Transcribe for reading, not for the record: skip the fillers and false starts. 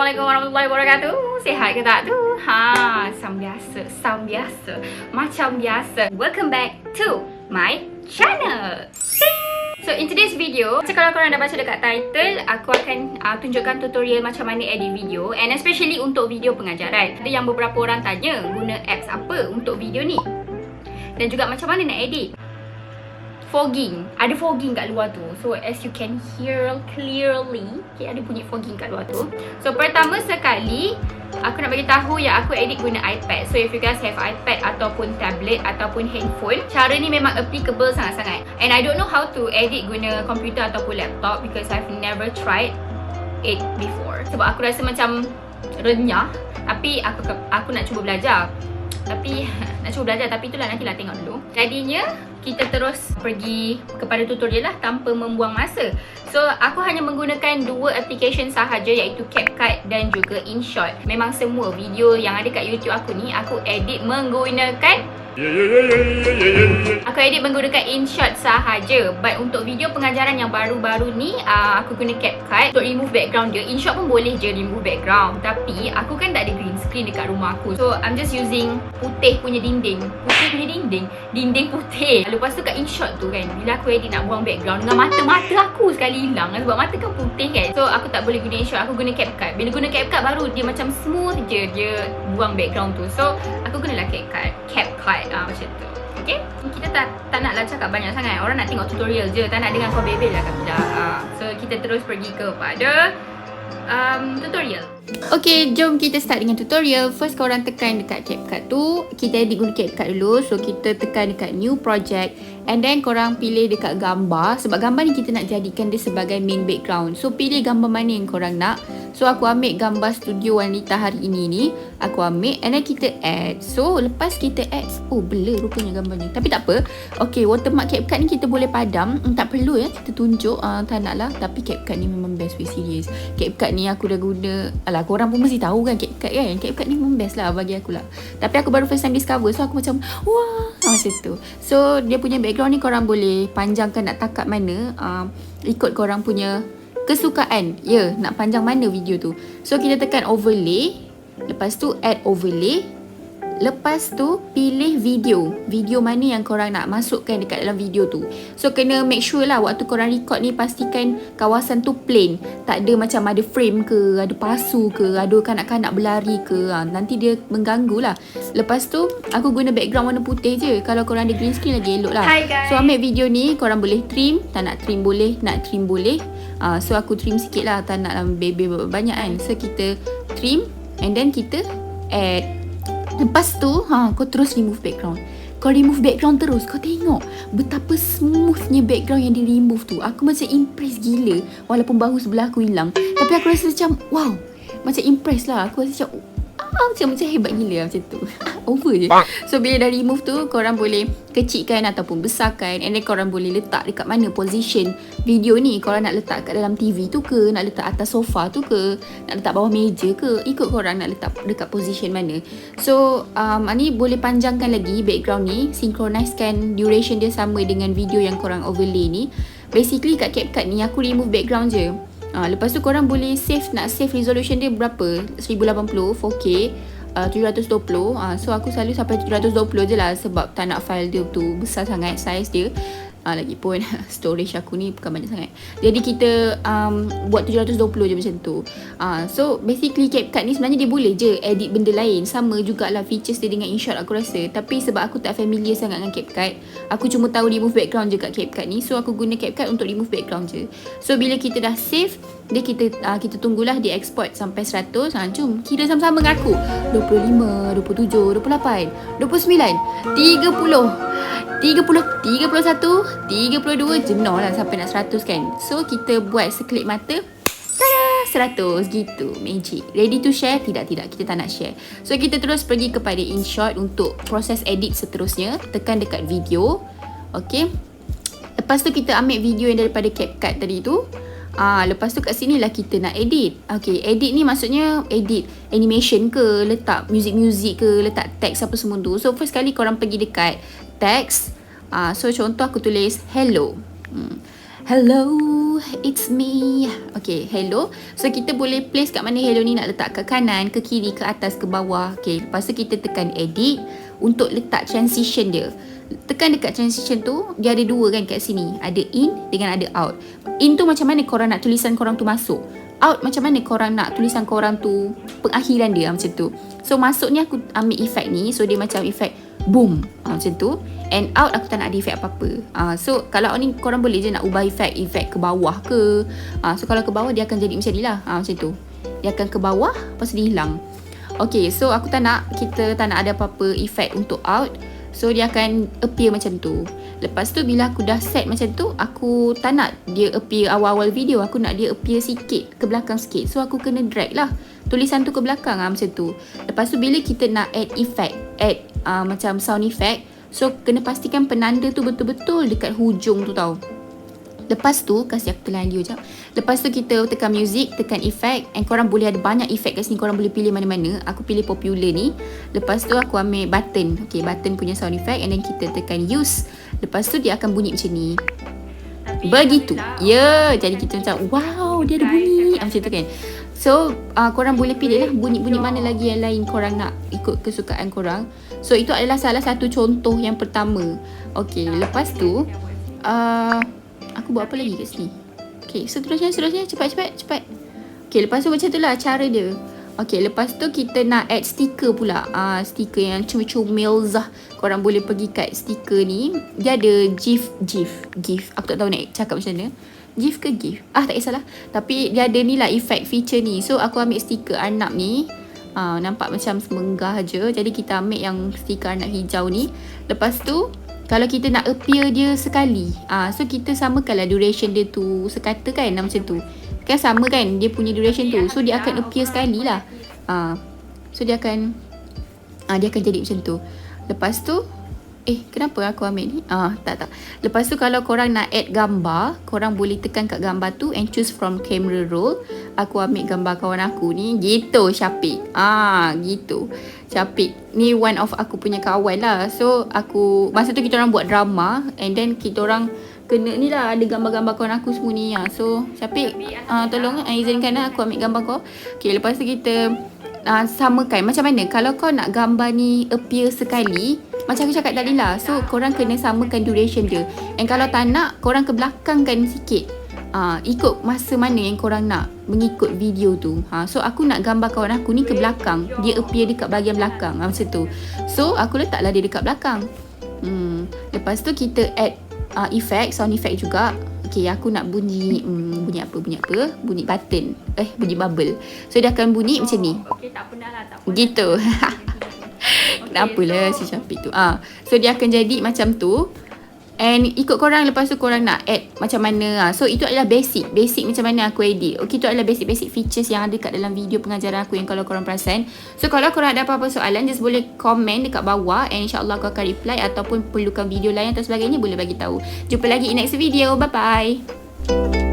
Assalamualaikum warahmatullahi wabarakatuh. Sihat ke tak tu? Sound biasa. Macam biasa. Welcome back to my channel. So in today's video, kalau korang dah baca dekat title, aku akan tunjukkan tutorial macam mana edit video, and especially untuk video pengajaran. Ada yang beberapa orang tanya guna apps apa untuk video ni, dan juga macam mana nak edit. Fogging, ada fogging kat luar tu. So as you can hear clearly, okay, ada bunyi fogging kat luar tu. So pertama sekali, aku nak bagi tahu yang aku edit guna iPad. So if you guys have iPad ataupun tablet ataupun handphone, cara ni memang applicable sangat-sangat. And I don't know how to edit guna komputer ataupun laptop because I've never tried it before. Sebab aku rasa macam renyah. Tapi aku nak cuba belajar. Tapi itulah, nantilah tengok dulu. Jadinya kita terus pergi kepada tutorial lah tanpa membuang masa. So aku hanya menggunakan dua application sahaja, iaitu CapCut dan juga InShot. Memang semua video yang ada kat YouTube aku ni aku edit menggunakan InShot sahaja. But untuk video pengajaran yang baru-baru ni, aku guna CapCut untuk remove background dia. InShot pun boleh je remove background, tapi aku kan tak ada green screen dekat rumah aku. So I'm just using putih punya dinding. Dinding putih. Lepas tu kat InShot tu kan, bila aku edit nak buang background, dengan mata aku sekali hilang sebab mata kan putih kan. So aku tak boleh guna InShot, aku guna CapCut. Bila guna CapCut baru dia macam smooth je dia buang background tu. So aku gunalah CapCut macam tu. Okay, kita tak naklah cakap banyak sangat. Orang nak tengok tutorial je, tak nak dengar kau bebel lah kan budak. So kita terus pergi kepada tutorial. Okay, jom kita start dengan tutorial. First korang tekan dekat CapCut tu. Kita edit guna CapCut dulu. So kita tekan dekat new project, and then korang pilih dekat gambar. Sebab gambar ni kita nak jadikan dia sebagai main background. So pilih gambar mana yang korang nak. So aku ambil gambar studio wanita hari ini ni. Aku ambil, and then kita add. So lepas kita add, oh blur rupanya gambar ni. Tapi tak apa. Okay, watermark CapCut ni kita boleh padam. Tak perlu ya kita tunjuk, tak nak lah. Tapi CapCut ni memang best, way serious. CapCut ni aku dah guna, alah korang pun mesti tahu kan CapCut kan. CapCut ni memang best lah bagi aku lah. Tapi aku baru first time discover, so aku macam wah, macam tu. So dia punya background ni korang boleh panjangkan nak takat mana, ikut korang punya kesukaan. Ya, nak panjang mana video tu. So kita tekan overlay, lepas tu add overlay, lepas tu pilih video mana yang korang nak masukkan dekat dalam video tu. So kena make sure lah waktu korang record ni, pastikan kawasan tu plain, tak ada macam ada frame ke, ada pasu ke, ada kanak-kanak berlari ke, nanti dia mengganggu lah. Lepas tu aku guna background warna putih je. Kalau korang ada green screen lagi elok lah. So ambil video ni, korang boleh trim, tak nak trim boleh, nak trim boleh. So aku trim sikit lah, tak nak bebe banyak kan. So kita trim, and then kita add. Lepas tu kau terus remove background. Kau remove background terus, kau tengok betapa smoothnya background yang di remove tu. Aku macam impress gila. Walaupun bahu sebelah aku hilang, tapi aku rasa macam wow, macam impress lah. Aku rasa macam hebat gila macam tu. Over je. So bila dah remove tu, korang boleh kecilkan ataupun besarkan, and then korang boleh letak dekat mana position video ni. Korang nak letak kat dalam TV tu ke, nak letak atas sofa tu ke, nak letak bawah meja ke, ikut korang nak letak dekat position mana. So ni boleh panjangkan lagi background ni, synchronizekan duration dia sama dengan video yang korang overlay ni. Basically kat CapCut ni aku remove background je. Lepas tu korang boleh save, nak save resolution dia berapa, 1080 4K 720. So aku selalu sampai 720 je lah, sebab tak nak file dia tu besar sangat size dia. Lagipun storage aku ni bukan banyak sangat, jadi kita buat 720 je macam tu. So basically CapCut ni sebenarnya dia boleh je edit benda lain, sama jugalah features dia dengan InShot aku rasa. Tapi sebab aku tak familiar sangat dengan CapCut, aku cuma tahu remove background je kat CapCut ni. So aku guna CapCut untuk remove background je. So bila kita dah save dia, kita tunggulah dia export sampai 100. Jom kira sama-sama dengan aku. 25, 27, 28, 29, 30, 31, 32, jenuh lah sampai nak 100 kan. So kita buat sekelip mata, tada, 100 gitu, magic. Ready to share? Tidak, kita tak nak share. So kita terus pergi kepada InShot untuk proses edit seterusnya. Tekan dekat video. Okay, lepas tu kita ambil video yang daripada CapCut tadi tu. Lepas tu kat sini lah kita nak edit. Okay, edit ni maksudnya edit animation ke, letak music ke, letak text apa semua tu. So first kali korang pergi dekat text. So contoh aku tulis hello. Hello, it's me. Okay, hello. So kita boleh place kat mana hello ni, nak letak ke kanan, ke kiri, ke atas, ke bawah. Okay, lepas tu kita tekan edit untuk letak transition dia. Tekan dekat transition tu, dia ada dua kan kat sini. Ada in dengan ada out. In tu macam mana korang nak tulisan korang tu masuk. Out macam mana korang nak tulisan korang tu pengakhiran dia, macam tu. So masuk ni aku ambil efek ni. So dia macam efek boom, macam tu. And out aku tak nak ada efek apa-apa. So kalau ni korang boleh je nak ubah efek ke bawah ke. So kalau ke bawah dia akan jadi macam ni lah, macam tu. Dia akan ke bawah, lepas tu dia hilang. Okay, so aku tak nak, kita tak nak ada apa-apa efek untuk out. So dia akan appear macam tu. Lepas tu bila aku dah set macam tu, aku tak nak dia appear awal-awal video. Aku nak dia appear sikit, ke belakang sikit. So aku kena drag lah tulisan tu ke belakang, macam tu. Lepas tu bila kita nak add effect, add macam sound effect, so kena pastikan penanda tu betul-betul dekat hujung tu tau. Lepas tu, kasih aku telan dia sekejap. Lepas tu kita tekan music, tekan effect. And korang boleh ada banyak effect kat sini. Korang boleh pilih mana-mana. Aku pilih popular ni. Lepas tu aku ambil button. Okay, button punya sound effect. And then kita tekan use. Lepas tu dia akan bunyi macam ni. Begitu. Ya, jadi kita macam wow, dia ada bunyi, macam tu kan. So korang boleh pilih lah bunyi-bunyi mana lagi yang lain korang nak, ikut kesukaan korang. So itu adalah salah satu contoh yang pertama. Okay, lepas tu aku buat apa lagi kat sini. Okay, seterusnya cepat. Okay, lepas tu macam tu lah cara dia. Okay, lepas tu kita nak add stiker pula. Stiker yang comel lah. Korang boleh pergi kat stiker ni. Dia ada GIF. Aku tak tahu nak cakap macam mana. GIF ke GIF? Tak kisahlah. Tapi dia ada ni lah effect feature ni. So aku ambil stiker Arnab ni. Nampak macam semenggah je. Jadi kita ambil yang stiker Arnab hijau ni. Lepas tu kalau kita nak appear dia sekali, so kita samakanlah duration dia tu sekata kan, macam tu. Kan sama kan dia punya duration tu. So dia akan appear sekali lah. So dia akan jadi macam tu. Lepas tu kenapa aku ambil ni? Tak. Lepas tu kalau korang nak add gambar, korang boleh tekan kat gambar tu and choose from camera roll. Aku ambil gambar kawan aku ni. Gitu Syafiq. Gitu Syafiq ni one of aku punya kawan lah. So aku, masa tu kita orang buat drama. And then kita orang kena ni lah, ada gambar-gambar kawan aku semua ni. So Syafiq, tolong izinkan aku ambil gambar kau. Okay, lepas tu kita samakan. Macam mana kalau kau nak gambar ni appear sekali, macam aku cakap tadi lah. So korang kena samakan duration dia. And kalau tak nak, korang ke belakangkan sikit. Ikut masa mana yang korang nak, mengikut video tu. So aku nak gambar kawan aku ni ke belakang, dia appear dekat bahagian belakang, macam tu. So aku letaklah dia dekat belakang. Lepas tu kita add effect, sound effect juga. Okay, aku nak bunyi bunyi button, bunyi bubble. So dia akan bunyi macam ni. Okay, tak pernah lah, tak pernah. Gitu. Kenapalah si Syafiq tu. So dia akan jadi macam tu. And ikut korang, lepas tu korang nak add macam mana. So itu adalah basic macam mana aku edit. Okay, itu adalah basic features yang ada kat dalam video pengajaran aku yang kalau korang perasan. So kalau korang ada apa-apa soalan, just boleh komen dekat bawah and insyaAllah aku akan reply. Ataupun perlukan video lain atau sebagainya, boleh bagi tahu. Jumpa lagi in next video. Bye bye.